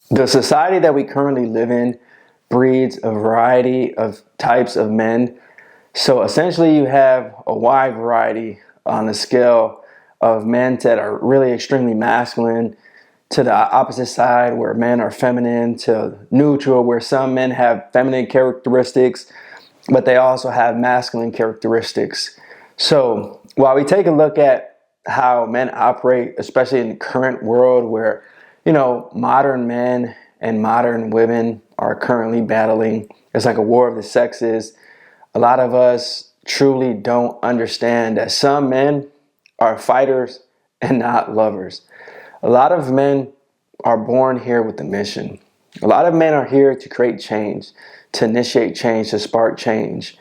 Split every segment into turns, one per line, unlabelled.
The society that we currently live in breeds a variety of types of men. So essentially, you have a wide variety on the scale of men that are really extremely masculine, to the opposite side where men are feminine, to neutral where some men have feminine characteristics, but they also have masculine characteristics. So while we take a look at how men operate, especially in the current world where, modern men and modern women are currently battling, it's like a war of the sexes. A lot of us truly don't understand that some men are fighters and not lovers. A lot of men are born here with a mission. A lot of men are here to create change, to initiate change, to spark change.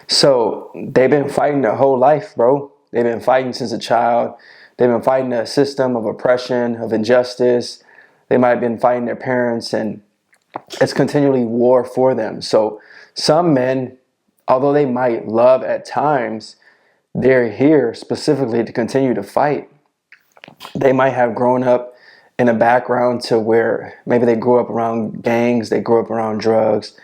So they've been fighting their whole life, bro. They've been fighting since a child. They've been fighting a system of oppression, of injustice. They might have been fighting their parents, and it's continually war for them. So some men, although they might love at times, they're here specifically to continue to fight. They might have grown up in a background to where maybe they grew up around gangs, they grew up around drugs,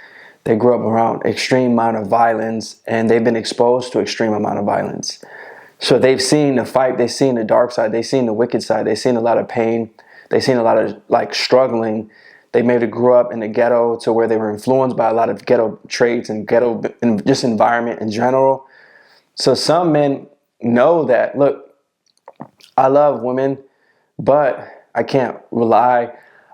they grew up around extreme amount of violence, and they've been exposed to extreme amount of violence. So they've seen the fight, they've seen the dark side, they've seen the wicked side, they've seen a lot of pain, they've seen a lot of struggling. They maybe grew up in the ghetto to where they were influenced by a lot of ghetto traits and ghetto just environment in general. So some men know that, look, I love women, but I can't rely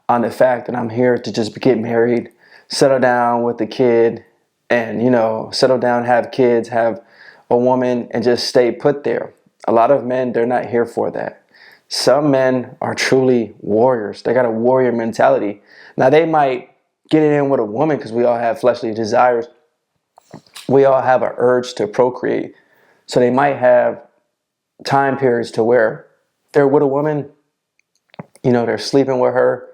on the fact that I'm here to just get married, settle down with a kid, and, settle down, have kids, have a woman, and just stay put there. A lot of men, they're not here for that. Some men are truly warriors. They got a warrior mentality. Now, they might get it in with a woman because we all have fleshly desires. We all have an urge to procreate. So they might have time periods to where they're with a woman, they're sleeping with her,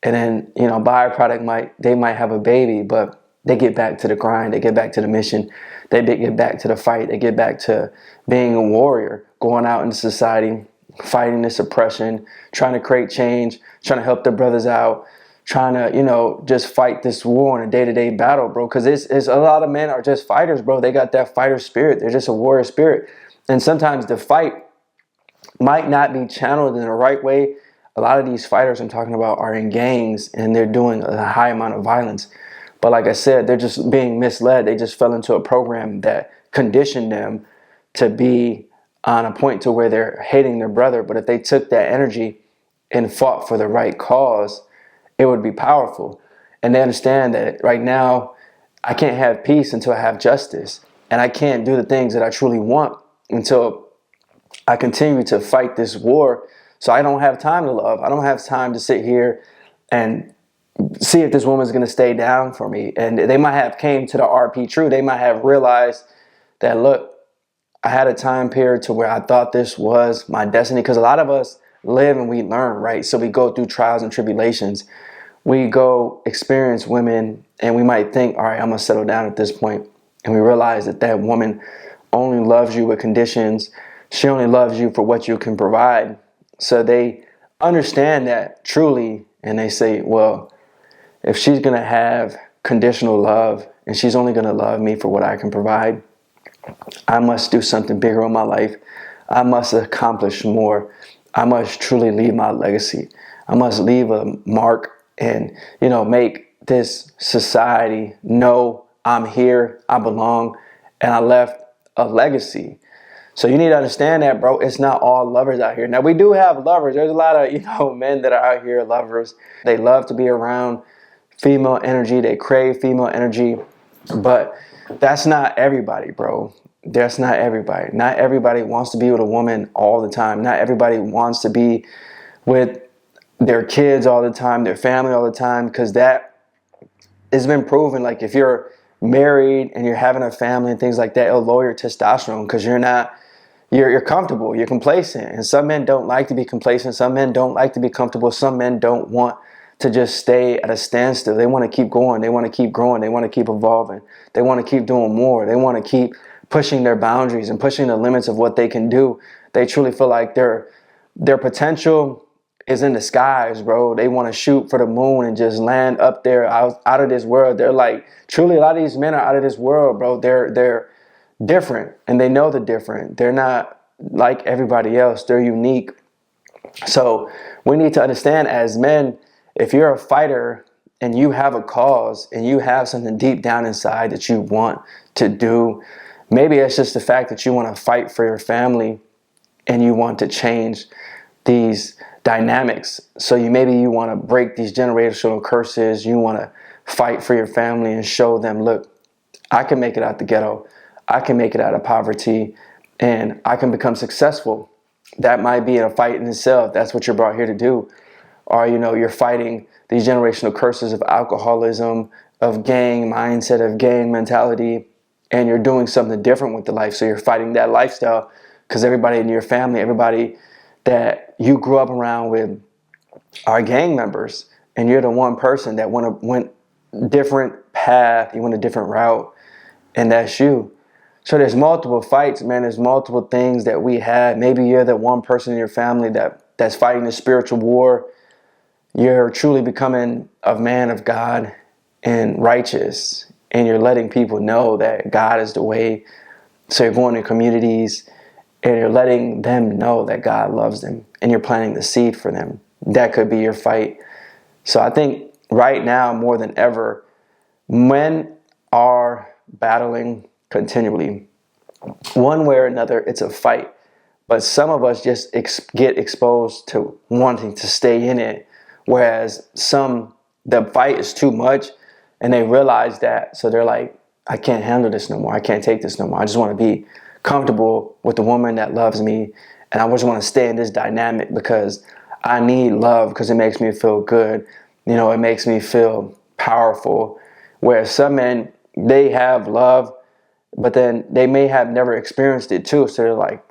and then, byproduct they might have a baby, but they get back to the grind, they get back to the mission, they get back to the fight, they get back to being a warrior, going out into society, fighting this oppression, trying to create change, trying to help their brothers out, trying to, just fight this war in a day-to-day battle, bro. Because it's a lot of men are just fighters, bro. They got that fighter spirit. They're just a warrior spirit. And sometimes the fight might not be channeled in the right way. A lot of these fighters I'm talking about are in gangs and they're doing a high amount of violence. But like I said, they're just being misled. They just fell into a program that conditioned them to be on a point to where they're hating their brother. But if they took that energy and fought for the right cause, it would be powerful. And they understand that right now, I can't have peace until I have justice. And I can't do the things that I truly want until I continue to fight this war. So I don't have time to love. I don't have time to sit here and see if this woman's going to stay down for me. And they might have came to the RP true. They might have realized that, look, I had a time period to where I thought this was my destiny. Because a lot of us live and we learn, right? So we go through trials and tribulations. We go experience women and we might think, all right, I'm going to settle down at this point. And we realize that that woman only loves you with conditions. She only loves you for what you can provide. So they understand that truly. And they say, well, if she's going to have conditional love and she's only going to love me for what I can provide, I must do something bigger in my life. I must accomplish more. I must truly leave my legacy. I must leave a mark and, make this society know I'm here, I belong, and I left a legacy. So you need to understand that, bro. It's not all lovers out here. Now, we do have lovers. There's a lot of, men that are out here lovers. They love to be around female energy. They crave female energy. But that's not everybody, bro. That's not everybody. Not everybody wants to be with a woman all the time. Not everybody wants to be with their kids all the time, their family all the time, because that has been proven. Like if you're married and you're having a family and things like that, it'll lower your testosterone because you're comfortable, you're complacent. And some men don't like to be complacent. Some men don't like to be comfortable. Some men don't want to just stay at a standstill. They want to keep going. They want to keep growing. They want to keep evolving. They want to keep doing more. They want to keep pushing their boundaries and pushing the limits of what they can do. They truly feel like their potential is in the skies, bro. They want to shoot for the moon and just land up there out of this world. They're like, truly, a lot of these men are out of this world, bro. They're different, and they know they're different. They're not like everybody else. They're unique. So we need to understand as men, if you're a fighter and you have a cause and you have something deep down inside that you want to do, maybe it's just the fact that you want to fight for your family and you want to change these dynamics. So maybe you want to break these generational curses. You want to fight for your family and show them, look, I can make it out the ghetto. I can make it out of poverty, and I can become successful. That might be a fight in itself. That's what you're brought here to do. Or, you're fighting these generational curses of alcoholism, of gang mindset, of gang mentality, and you're doing something different with the life. So you're fighting that lifestyle because everybody in your family, everybody that you grew up around with are gang members, and you're the one person that went different path, you went a different route, and that's you. So there's multiple fights, man. There's multiple things that we had. Maybe you're that one person in your family that's fighting the spiritual war. You're truly becoming a man of God and righteous, and you're letting people know that God is the way. So you're going to communities and you're letting them know that God loves them, and you're planting the seed for them. That could be your fight. So I think right now, more than ever, men are battling continually. One way or another, it's a fight. But some of us just get exposed to wanting to stay in it, whereas the fight is too much, and they realize that. So they're like, I can't handle this no more. I can't take this no more. I just want to be comfortable with the woman that loves me, and I just want to stay in this dynamic because I need love, because it makes me feel good. It makes me feel powerful. Whereas some men, they have love, but then they may have never experienced it too. So they're like,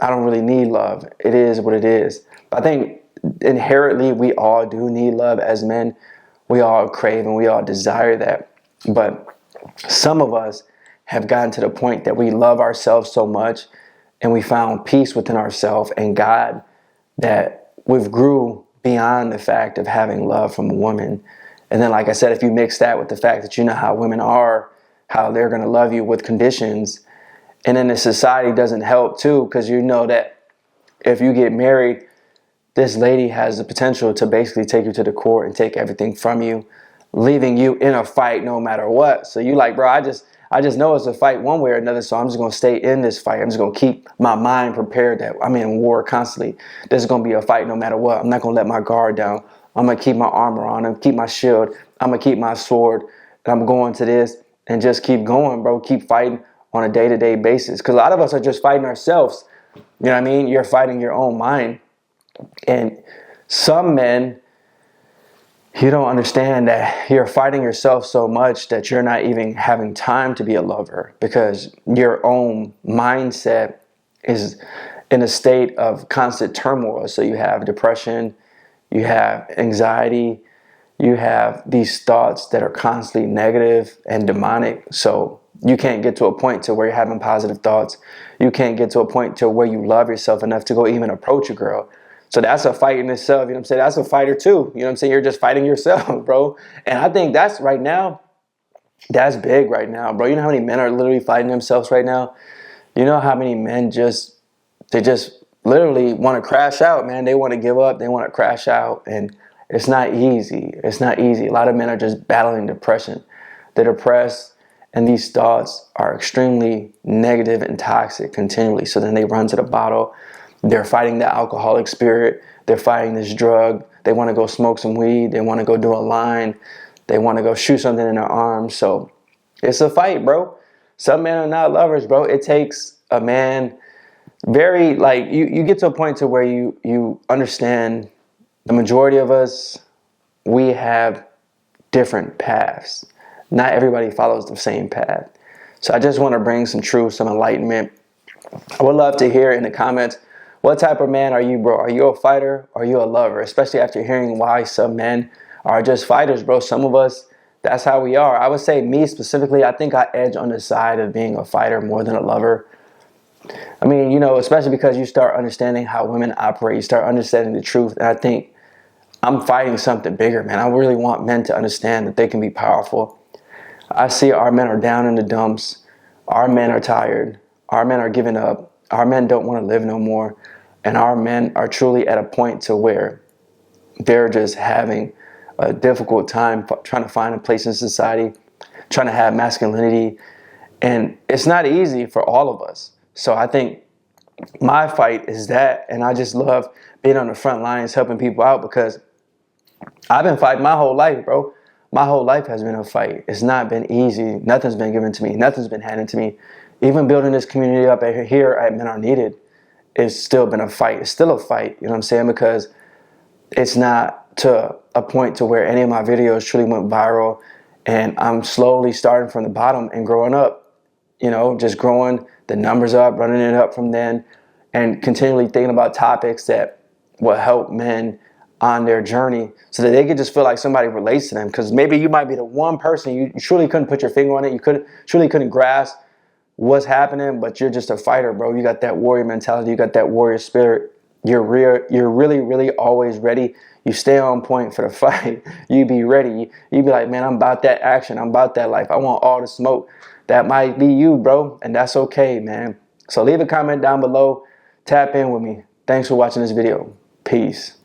I don't really need love. It is what it is. But I think inherently we all do need love as men. We all crave and we all desire that. But some of us have gotten to the point that we love ourselves so much, and we found peace within ourselves and God, that we've grew beyond the fact of having love from a woman. And then, like I said, if you mix that with the fact that you know how women are, how they're going to love you with conditions, and then the society doesn't help too, because you know that if you get married, this lady has the potential to basically take you to the court and take everything from you, leaving you in a fight no matter what. So you like, bro, I just know it's a fight one way or another, so I'm just going to stay in this fight. I'm just going to keep my mind prepared that I'm in war constantly. There's going to be a fight no matter what. I'm not going to let my guard down. I'm going to keep my armor on and keep my shield. I'm going to keep my sword. And I'm going to this and just keep going, bro. Keep fighting on a day-to-day basis. Because a lot of us are just fighting ourselves. You know what I mean? You're fighting your own mind. And some men, you don't understand that you're fighting yourself so much that you're not even having time to be a lover, because your own mindset is in a state of constant turmoil. So you have depression, you have anxiety, you have these thoughts that are constantly negative and demonic. So you can't get to a point to where you're having positive thoughts. You can't get to a point to where you love yourself enough to go even approach a girl. So that's a fight in itself, you know what I'm saying? That's a fighter too, you know what I'm saying? You're just fighting yourself, bro. And I think that's right now, that's big right now, bro. You know how many men are literally fighting themselves right now? You know how many men they just literally want to crash out, man. They want to give up, they want to crash out, and it's not easy. It's not easy. A lot of men are just battling depression. They're depressed, and these thoughts are extremely negative and toxic continually. So then they run to the bottle. They're fighting the alcoholic spirit. They're fighting this drug. They want to go smoke some weed. They want to go do a line. They want to go shoot something in their arms. So it's a fight, bro. Some men are not lovers, bro. It takes a man very, like, you get to a point to where you understand the majority of us, we have different paths. Not everybody follows the same path. So I just want to bring some truth, some enlightenment. I would love to hear in the comments, what type of man are you, bro? Are you a fighter? Or are you a lover? Especially after hearing why some men are just fighters, bro. Some of us, that's how we are. I would say me specifically, I think I edge on the side of being a fighter more than a lover. I mean, especially because you start understanding how women operate. You start understanding the truth. And I think I'm fighting something bigger, man. I really want men to understand that they can be powerful. I see our men are down in the dumps. Our men are tired. Our men are giving up. Our men don't want to live no more. And our men are truly at a point to where they're just having a difficult time trying to find a place in society, trying to have masculinity. And it's not easy for all of us. So I think my fight is that. And I just love being on the front lines, helping people out, because I've been fighting my whole life, bro. My whole life has been a fight. It's not been easy. Nothing's been given to me. Nothing's been handed to me. Even building this community up here at Men Are Needed, it's still been a fight. It's still a fight, you know what I'm saying? Because it's not to a point to where any of my videos truly went viral, and I'm slowly starting from the bottom and growing up, you know, just growing the numbers up, running it up from then, and continually thinking about topics that will help men on their journey so that they could just feel like somebody relates to them. Because maybe you might be the one person, you truly couldn't put your finger on it, you truly couldn't grasp what's happening, but you're just a fighter, bro. You got that warrior mentality, you got that warrior spirit. You're really always ready. You stay on point for the fight. You be ready. You be like, man, I'm about that action. I'm about that life. I want all the smoke. That might be you, bro, and that's okay, man. So leave a comment down below. Tap in with me. Thanks for watching this video. Peace.